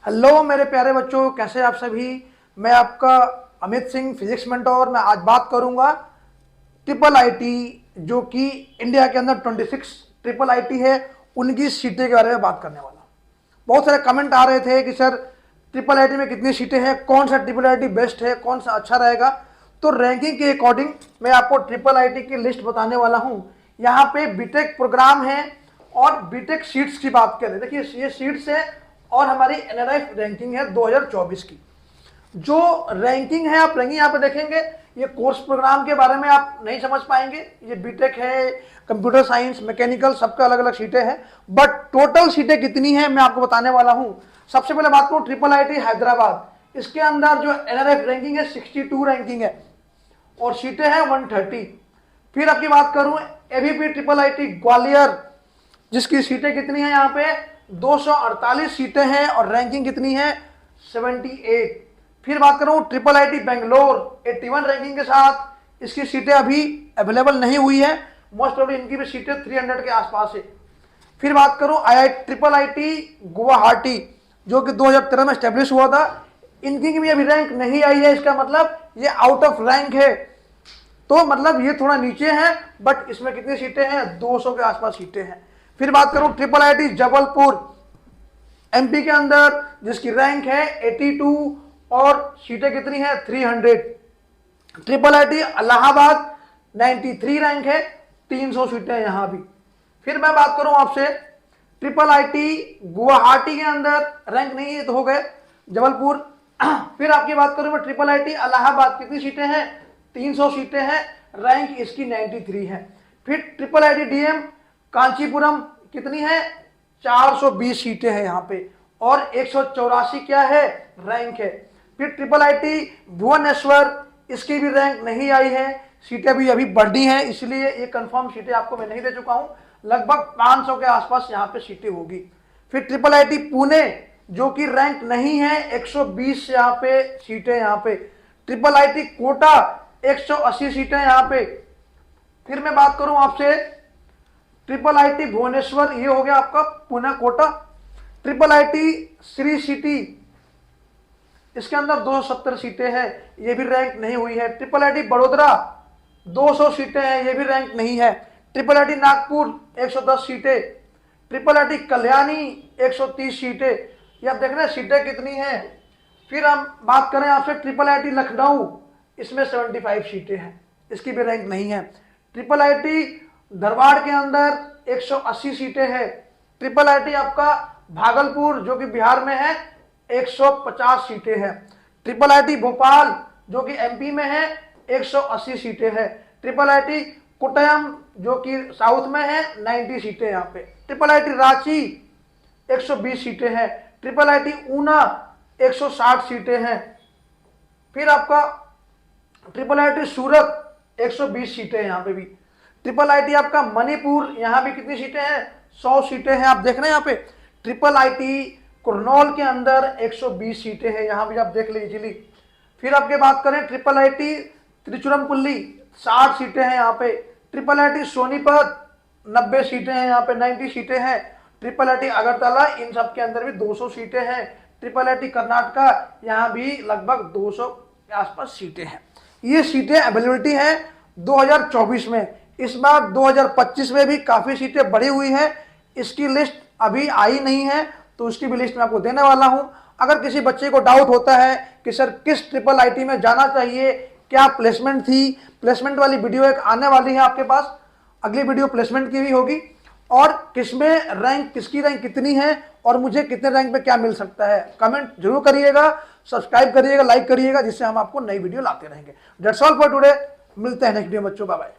Hello मेरे प्यारे बच्चों, कैसे आप सभी। मैं आपका अमित सिंह, फिजिक्स मेंटोर। मैं आज बात करूंगा ट्रिपल आईटी, जो कि इंडिया के अंदर 26 ट्रिपल आईटी है, उनकी सीटें के बारे में बात करने वाला। बहुत सारे कमेंट आ रहे थे कि सर ट्रिपल आईटी में कितनी सीटें हैं, कौन सा ट्रिपल आईटी बेस्ट है, कौन सा अच्छा रहेगा। तो रैंकिंग के अकॉर्डिंग मैं आपको ट्रिपल आईटी की लिस्ट बताने वाला हूं। यहाँ पे बीटेक प्रोग्राम है और बीटेक सीट्स की बात करें, देखिए ये सीट्स है और हमारी एनआरएफ रैंकिंग है 2024 की। जो रैंकिंग है, आप रैंकिंग यहाँ पे देखेंगे, ये कोर्स प्रोग्राम के बारे में आप नहीं समझ पाएंगे। ये बीटेक है, कंप्यूटर साइंस, मैकेनिकल, सबका अलग अलग सीटें हैं, बट टोटल सीटें कितनी हैं मैं आपको बताने वाला हूं। सबसे पहले बात करूं ट्रिपल आईटी हैदराबाद, इसके अंदर जो एनआरएफ रैंकिंग है 62 रैंकिंग है और सीटें हैं 130। फिर आपकी बात करूं एबीपी ट्रिपल आईटी ग्वालियर, जिसकी सीटें कितनी है, यहाँ पे 248 सीटें हैं और रैंकिंग कितनी है 78। फिर बात करूं ट्रिपल आईटी बेंगलोर 81 रैंकिंग के साथ, इसकी सीटें अभी अवेलेबल नहीं हुई है, मोस्ट प्रोबेबली इनकी भी सीटें 300 के आसपास है। फिर बात करूं ट्रिपल आईटी गुवाहाटी, जो कि 2013 में स्टेब्लिश हुआ था, इनकी भी अभी रैंक नहीं आई है। इसका मतलब ये आउट ऑफ रैंक है, तो मतलब ये थोड़ा नीचे है, बट इसमें कितनी सीटें हैं, 200 के आसपास सीटें हैं। फिर बात करूं ट्रिपल आईटी जबलपुर एमपी के अंदर, जिसकी रैंक है 82 और सीटें कितनी है 300। ट्रिपल आईटी इलाहाबाद 93 रैंक है, 300 सीटें यहां भी। फिर मैं बात करूं आपसे ट्रिपल आईटी गुवाहाटी के अंदर रैंक नहीं है, तो हो गए जबलपुर। फिर आपकी बात करूं मैं ट्रिपल आईटी इलाहाबाद, कितनी सीटें हैं 300 सीटें हैं, रैंक इसकी 93 है। फिर ट्रिपल आईटी डीएम कांचीपुरम, कितनी है 420 सीटें हैं यहाँ पे और 184 क्या है रैंक है। फिर ट्रिपल आईटी भुवनेश्वर, इसकी भी रैंक नहीं आई है, सीटें भी अभी बढ़ी हैं, इसलिए ये कंफर्म सीटें आपको मैं नहीं दे चुका हूं, लगभग 500 के आसपास यहाँ पे सीटें होगी। फिर ट्रिपल आईटी पुणे, जो कि रैंक नहीं है, 120 यहाँ पे सीटें यहाँ पे। ट्रिपल आईटी कोटा 180 सीटें यहाँ पे। फिर मैं बात करूं आपसे ट्रिपल आईटी भुवनेश्वर, ये हो गया आपका पुणे कोटा। ट्रिपल आईटी श्री सिटी, इसके अंदर 270 सीटें हैं, ये भी रैंक नहीं हुई है। ट्रिपल आईटी बड़ोदरा 200 सीटें हैं, ये भी रैंक नहीं है। ट्रिपल आईटी नागपुर 110 सीटें। ट्रिपल आईटी कल्याणी 130 सीटें। ये आप देख रहे हैं सीटें कितनी हैं। फिर हम बात करें आपसे ट्रिपल आईटी लखनऊ, इसमें 75 सीटें हैं, इसकी भी रैंक नहीं है। ट्रिपल आईटी धारवाड़ के अंदर 180 सीटें हैं। ट्रिपल आईटी आपका भागलपुर, जो कि बिहार में है, 150 सीटें हैं। ट्रिपल आईटी भोपाल, जो कि एमपी में है, 180 सीटें हैं। ट्रिपल आईटी कोट्टयम, जो कि साउथ में है, 90 सीटें यहाँ पे। ट्रिपल आईटी रांची 120 सीटें हैं। ट्रिपल आईटी ऊना 160 सीटें हैं। फिर आपका ट्रिपल आईटी सूरत 120 सीटें यहाँ पे भी। ट्रिपल आईटी आपका मणिपुर, यहाँ भी कितनी सीटें हैं 100 सीटें हैं, आप देख रहे हैं यहाँ पे। ट्रिपल आईटी कुरनौल के अंदर 120 सीटें हैं, यहाँ भी आप देख लीजिए। फिर आपके बात करें ट्रिपल आईटी त्रिचुरमपल्ली, 60 सीटें हैं यहाँ पे। ट्रिपल आईटी सोनीपत 90 सीटें हैं यहाँ पे, 90 सीटें हैं। ट्रिपल आईटी अगरतला, इन सब के अंदर भी 200 सीटें हैं। ट्रिपल आईटी कर्नाटका, यहाँ भी लगभग 200 के आसपास सीटें हैं। ये सीटें अवेलेबिलिटी है 2024 में। इस बार 2025 में भी काफ़ी सीटें बढ़ी हुई हैं, इसकी लिस्ट अभी आई नहीं है, तो उसकी भी लिस्ट मैं आपको देने वाला हूं। अगर किसी बच्चे को डाउट होता है कि सर किस ट्रिपल आईटी में जाना चाहिए, क्या प्लेसमेंट थी, प्लेसमेंट वाली वीडियो एक आने वाली है आपके पास, अगली वीडियो प्लेसमेंट की भी होगी, और किसमें रैंक, किसकी रैंक कितनी है और मुझे कितने रैंक पे क्या मिल सकता है, कमेंट जरूर करिएगा, सब्सक्राइब करिएगा, लाइक करिएगा, जिससे हम आपको नई वीडियो लाते रहेंगे। दैट्स ऑल फॉर टुडे, मिलते हैं नेक्स्ट वीडियो बच्चों, बाय बाय।